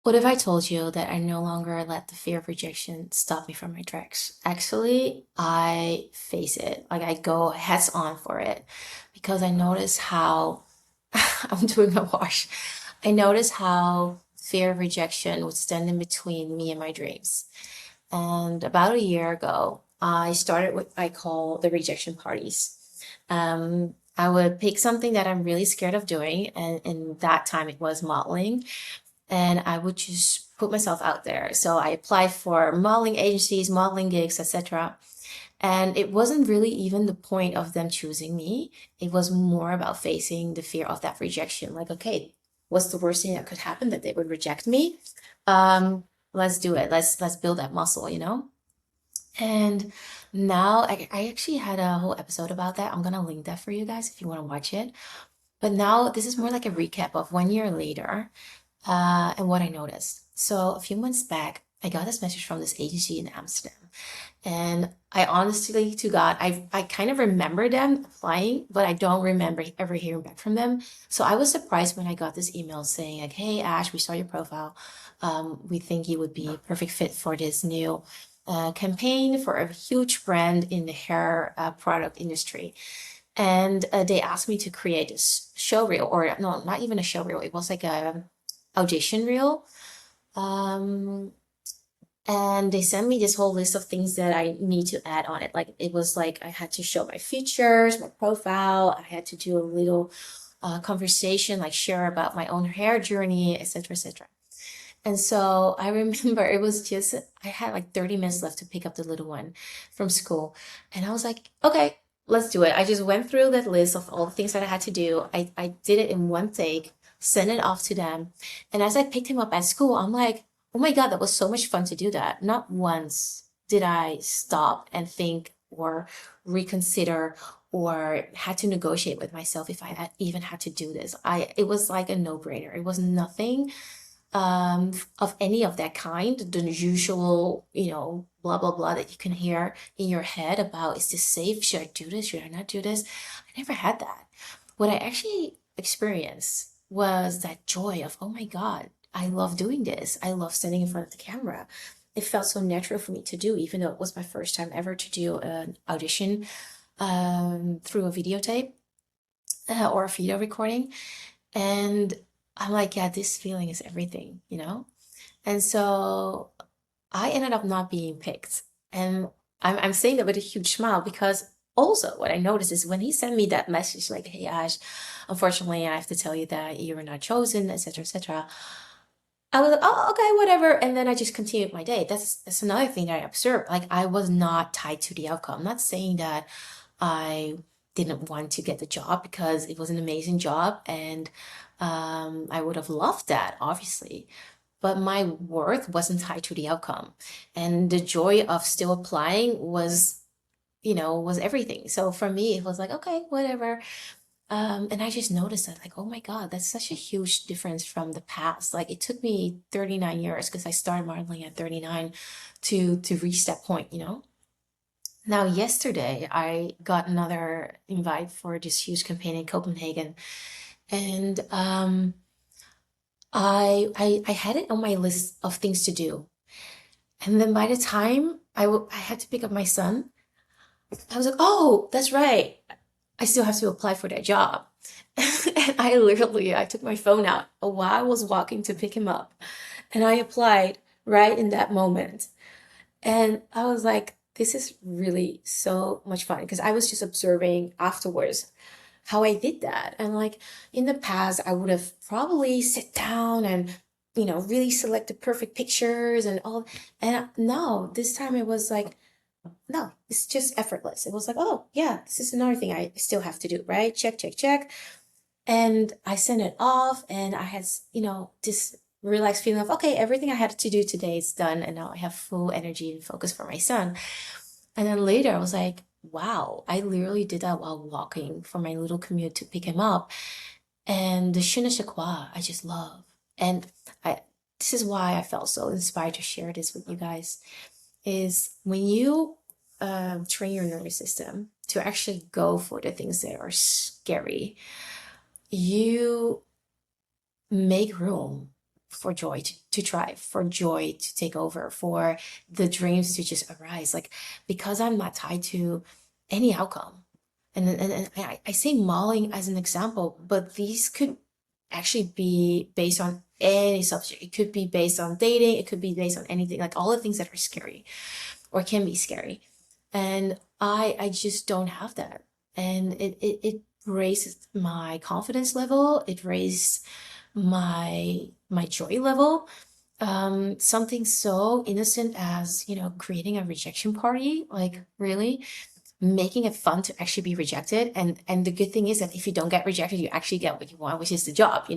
What if I told you that I no longer let the fear of rejection stop me from my tracks? Actually, I face it. Like I go heads on for it because I notice how I'm doing a wash. I notice how fear of rejection would stand in between me and my dreams. And about a year ago, I started what I call the rejection parties. I would pick something that I'm really scared of doing, and in that time it was modeling, and I would just put myself out there. So I applied for modeling agencies, modeling gigs, etc. And it wasn't really even the point of them choosing me. It was more about facing the fear of that rejection. Like, okay, what's the worst thing that could happen? That they would reject me? Um, let's do it. Let's build that muscle, you know? And now I actually had a whole episode about that. I'm gonna link that for you guys if you want to watch it. But now this is more like a recap of 1 year later, and what I noticed. So a few months back, I got this message from this agency in Amsterdam. And I honestly, to God, I kind of remember them applying, but I don't remember ever hearing back from them. So I was surprised when I got this email saying like, "Hey Ash, we saw your profile. We think you would be a perfect fit for this new campaign for a huge brand in the hair product industry." And they asked me to create this show reel, or no, not even a show reel. It was like a audition reel. Um, and they sent me this whole list of things that I need to add on it. Like it was like I had to show my features, my profile. I had to do a little conversation, like share about my own hair journey, etc., etc. And so I remember it was just I had like 30 minutes left to pick up the little one from school, and I was like, okay, let's do it. I just went through that list of all the things that I had to do. I did it in one take, sent it off to them, and as I picked him up at school, I'm like, oh my God, that was so much fun to do that. Not once did I stop and think or reconsider or had to negotiate with myself if I had even had to do this. I It was like a no-brainer. It was nothing of any of that kind, the usual, blah blah blah that you can hear in your head about, is this safe? Should I do this? Should I not do this? I never had that. What I actually experienced was that joy of, oh my God, I love doing this. I love standing in front of the camera. It felt so natural for me to do, even though it was my first time ever to do an audition through a videotape or a video recording. And I'm like, yeah, this feeling is everything, you know? And so I ended up not being picked. And I'm saying that with a huge smile because also what I noticed is when he sent me that message, like, hey, Ash, unfortunately, I have to tell you that you were not chosen, etc., etc. I was like, oh, okay, whatever. And then I just continued my day. That's another thing that I observed. Like, I was not tied to the outcome. I'm not saying that I didn't want to get the job because it was an amazing job and I would have loved that, obviously. But my worth wasn't tied to the outcome. And the joy of still applying was everything. So for me, it was like, okay, whatever. And I just noticed that, like, oh my God, that's such a huge difference from the past. Like, it took me 39 years because I started modeling at 39 to reach that point, you know? Now, yesterday, I got another invite for this huge campaign in Copenhagen, and I had it on my list of things to do. And then by the time I had to pick up my son, I was like, oh, that's right. I still have to apply for that job. And I took my phone out while I was walking to pick him up, and I applied right in that moment. And I was like, this is really so much fun because I was just observing afterwards how I did that. And like in the past, I would have probably sit down and, really select the perfect pictures and all. And no, this time it was like, no, it's just effortless. It was like, oh, yeah, this is another thing I still have to do, right? Check, check, check. And I sent it off, and I had, this relaxed feeling of, okay, everything I had to do today is done. And now I have full energy and focus for my son. And then later I was like, wow, I literally did that while walking for my little commute to pick him up. And the je ne sais quoi, I just love. And I, this is why I felt so inspired to share this with you guys, is when you train your nervous system to actually go for the things that are scary, you make room. for joy to thrive, for joy to take over, for the dreams to just arise. Like, because I'm not tied to any outcome. And I say modeling as an example, but these could actually be based on any subject. It could be based on dating, it could be based on anything, like all the things that are scary or can be scary. And I just don't have that. And it raised my confidence level, it raised my joy level. Something so innocent as, creating a rejection party, like really making it fun to actually be rejected. And the good thing is that if you don't get rejected, you actually get what you want, which is the job.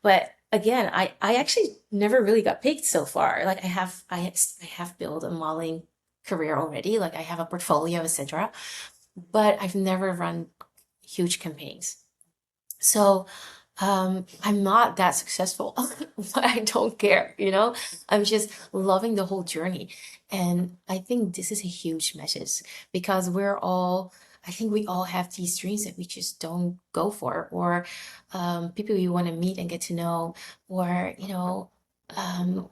But again, I actually never really got picked so far. Like I have built a modeling career already, like I have a portfolio, etc. But I've never run huge campaigns. So I'm not that successful, but I don't care. I'm just loving the whole journey. And I think this is a huge message because I think we all have these dreams that we just don't go for, or people we want to meet and get to know, or, um,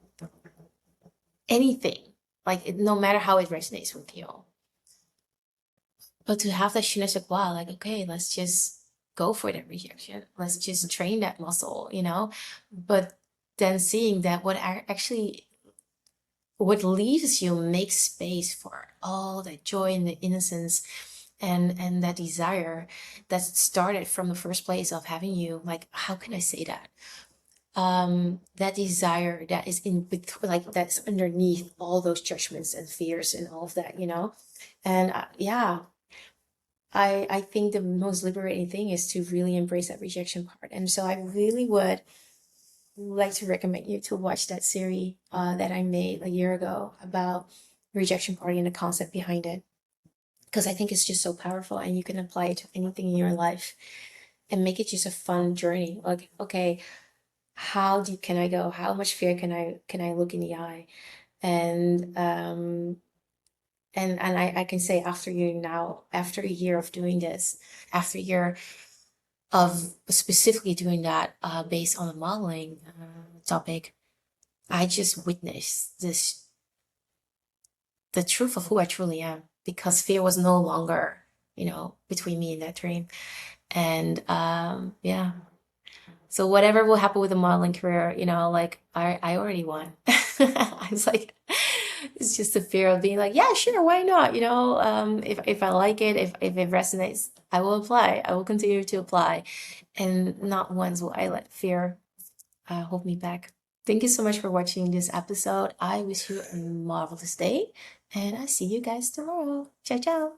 anything, like no matter how it resonates with you. But to have that je ne sais quoi, like, okay, let's just go for that rejection. Let's just train that muscle. But then seeing that what leaves you makes space for all that joy and the innocence and that desire that started from the first place of having you. Like, how can I say that? That desire that is in between, like that's underneath all those judgments and fears and all of that. And yeah, I think the most liberating thing is to really embrace that rejection part. And so I really would like to recommend you to watch that series that I made a year ago about rejection party and the concept behind it. Because I think it's just so powerful and you can apply it to anything in your life and make it just a fun journey. Like, okay, how deep can I go? How much fear can I look in the eye? And I can say after a year of doing this, after a year of specifically doing that based on the modeling topic, I just witnessed the truth of who I truly am, because fear was no longer, between me and that dream. And yeah. So whatever will happen with the modeling career, like I already won. I was like, it's just the fear of being like, yeah, sure, why not? If I like it, if it resonates, I will apply. I will continue to apply. And not once will I let fear hold me back. Thank you so much for watching this episode. I wish you a marvelous day, and I see you guys tomorrow. Ciao, ciao.